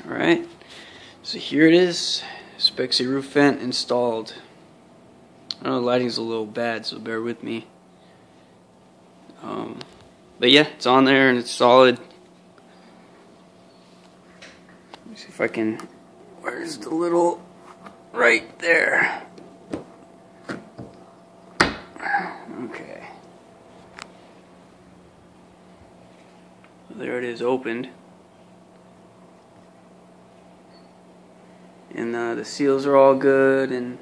Alright, so here it is, Spec roof vent installed. I know the lighting's a little bad, so bear with me. But yeah, it's on there and it's solid. Let me see if I can, where's the little, right there. Okay. There it is, opened. And the seals are all good, and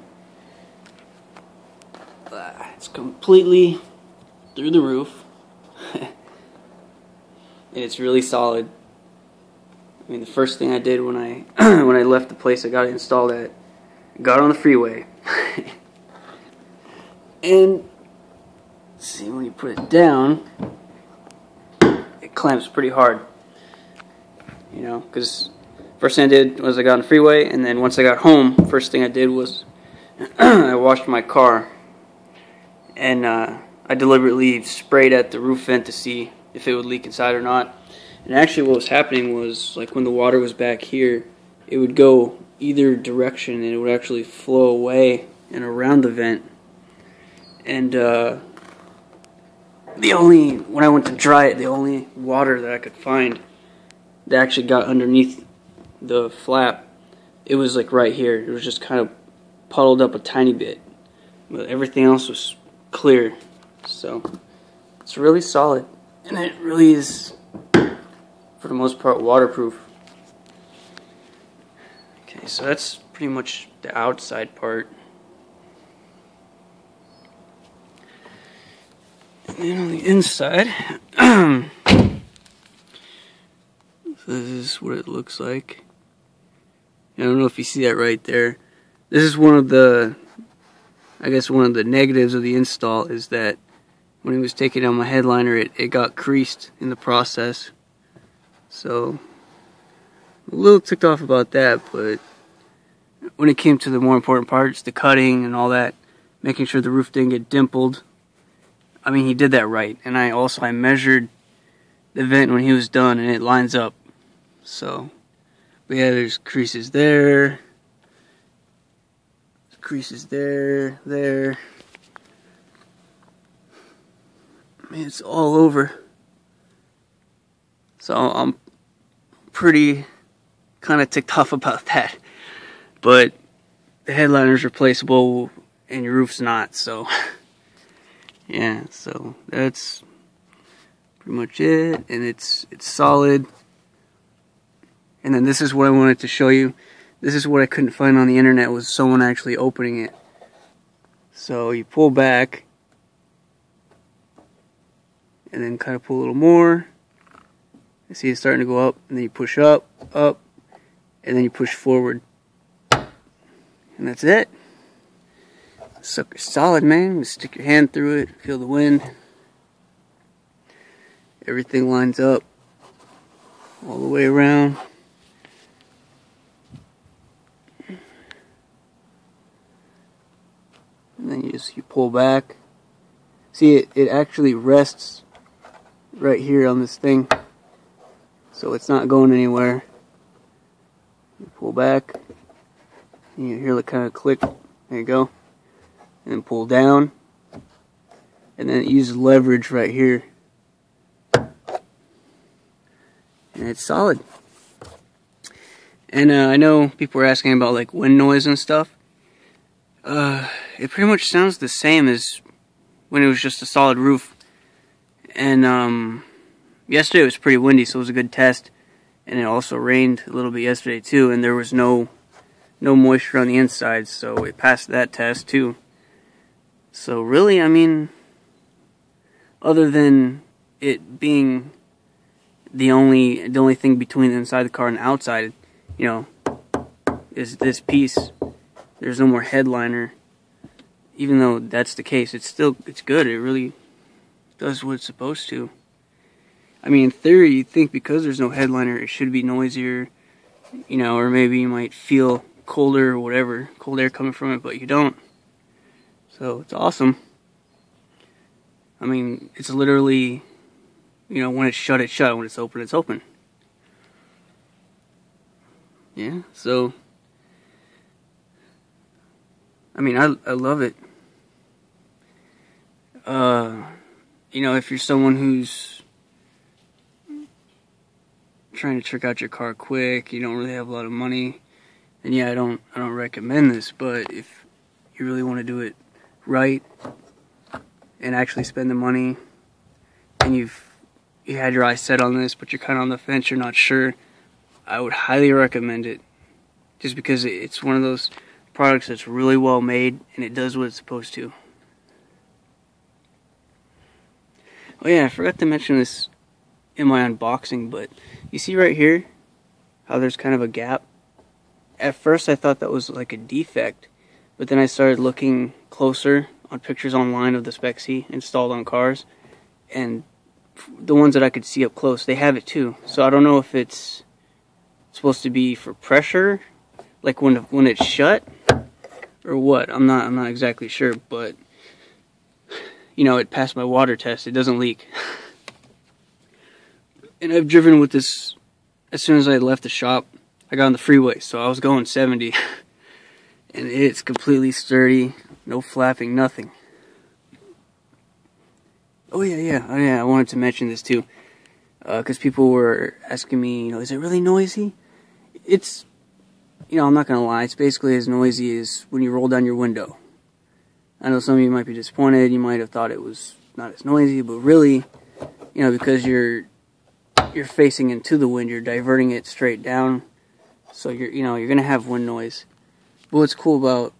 it's completely through the roof. And it's really solid. I mean, the first thing I did when I when I left the place I got it installed at, got on the freeway. And see, when you put it down, it clamps pretty hard. You know, because first thing I did was I got on the freeway, and then once I got home, first thing I did was I washed my car, and I deliberately sprayed at the roof vent to see if it would leak inside or not. And actually what was happening was, like, when the water was back here, it would go either direction and it would actually flow away and around the vent. And when I went to dry it, the only water that I could find that actually got underneath the flap, it was like right here. It was just kind of puddled up a tiny bit, but everything else was clear. So it's really solid, and it really is, for the most part, waterproof. Okay, so that's pretty much the outside part. And then on the inside, so this is what it looks like. I don't know if you see that right there. This is one of the, I guess one of the negatives of the install, is that when he was taking down my headliner, it got creased in the process. So I'm a little ticked off about that, but when it came to the more important parts, the cutting and all that, making sure the roof didn't get dimpled, I mean, he did that right. And I measured the vent when he was done, and it lines up. So, but yeah, there's creases there, creases there, there. I mean, it's all over. So I'm pretty kind of ticked off about that. But the headliner's replaceable and your roof's not, so yeah, so that's pretty much it, and it's solid. And then this is what I wanted to show you. This is what I couldn't find on the internet, was someone actually opening it. So you pull back, and then kind of pull a little more. You see it's starting to go up, and then you push up, up, and then you push forward. And that's it. Sucker's solid, man. Just stick your hand through it, feel the wind. Everything lines up all the way around. And then you pull back. See, it actually rests right here on this thing, so it's not going anywhere. You pull back, and you hear it kind of click. There you go. And then pull down, and then it uses leverage right here, and it's solid. And I know people were asking about like wind noise and stuff. It pretty much sounds the same as when it was just a solid roof. And yesterday it was pretty windy, so it was a good test. And it also rained a little bit yesterday too, and there was no moisture on the inside, so it passed that test too. So really, I mean, other than it being the only thing between inside the car and the outside, you know, is this piece. There's no more headliner. Even though that's the case, it's good. It really does what it's supposed to. I mean, in theory, you'd think because there's no headliner, it should be noisier, you know, or maybe you might feel colder or whatever, cold air coming from it, but you don't. So it's awesome. I mean, it's literally, you know, when it's shut, it's shut. When it's open, it's open. yeah, so I mean, I love it. You know, if you're someone who's trying to trick out your car quick, you don't really have a lot of money, then yeah, I don't recommend this. But if you really want to do it right and actually spend the money, and you had your eyes set on this, but you're kind of on the fence, you're not sure, I would highly recommend it. Just because it's one of those products that's really well made and it does what it's supposed to. Oh yeah, I forgot to mention this in my unboxing, but you see right here how there's kind of a gap? At first I thought that was like a defect, but then I started looking closer on pictures online of the Spec C installed on cars, and the ones that I could see up close, they have it too. So I don't know if it's supposed to be for pressure, like when it's shut, or what. I'm not exactly sure, but you know, it passed my water test. It doesn't leak. And I've driven with this as soon as I left the shop. I got on the freeway, so I was going 70, and it's completely sturdy, no flapping, nothing. Oh yeah, I wanted to mention this too, because people were asking me, you know, is it really noisy? It's, you know, I'm not gonna lie, it's basically as noisy as when you roll down your window. I know some of you might be disappointed, you might have thought it was not as noisy, but really, you know, because you're facing into the wind, you're diverting it straight down, so you're gonna have wind noise. But what's cool about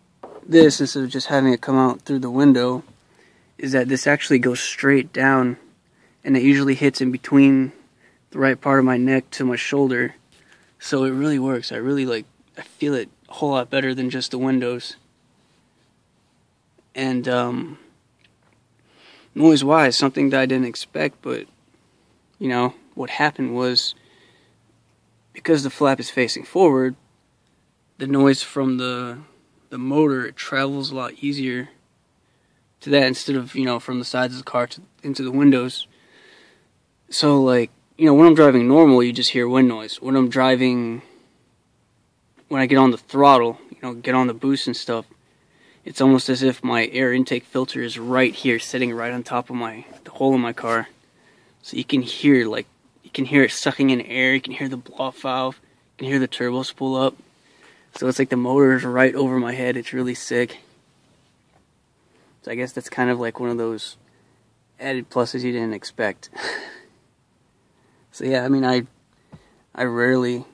this, instead of just having it come out through the window, is that this actually goes straight down, and it usually hits in between the right part of my neck to my shoulder, so it really works. I feel it a whole lot better than just the windows. And noise-wise, something that I didn't expect, but you know, what happened was, because the flap is facing forward, the noise from the motor, it travels a lot easier to that, instead of, you know, from the sides of the car into the windows. So, like, you know, when I'm driving normal, you just hear wind noise. When I get on the throttle, you know, get on the boost and stuff, it's almost as if my air intake filter is right here, sitting right on top of the hole in my car. So you can hear it sucking in air, you can hear the blow-off valve, you can hear the turbo spool up. So it's like the motor is right over my head. It's really sick. So I guess that's kind of like one of those added pluses you didn't expect. So yeah, I mean, I rarely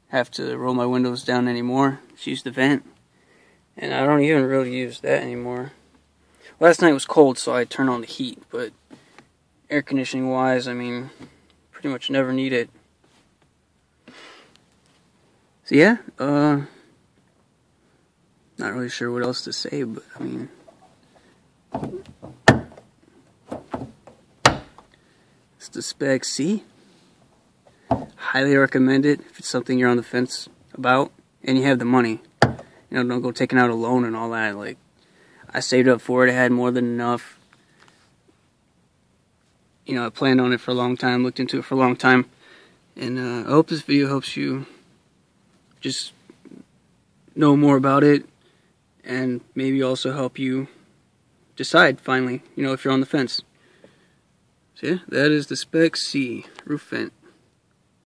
have to roll my windows down anymore. Just use the vent. And I don't even really use that anymore. Last night was cold, so I turned on the heat, but air conditioning wise, I mean, pretty much never need it. So yeah, not really sure what else to say, but I mean, it's the Spec C. Highly recommend it if it's something you're on the fence about and you have the money. You know, don't go taking out a loan and all that. Like, I saved up for it. I had more than enough. You know, I planned on it for a long time, looked into it for a long time. And I hope this video helps you just know more about it, and maybe also help you decide finally, you know, if you're on the fence. So yeah, that is the Spec C roof vent.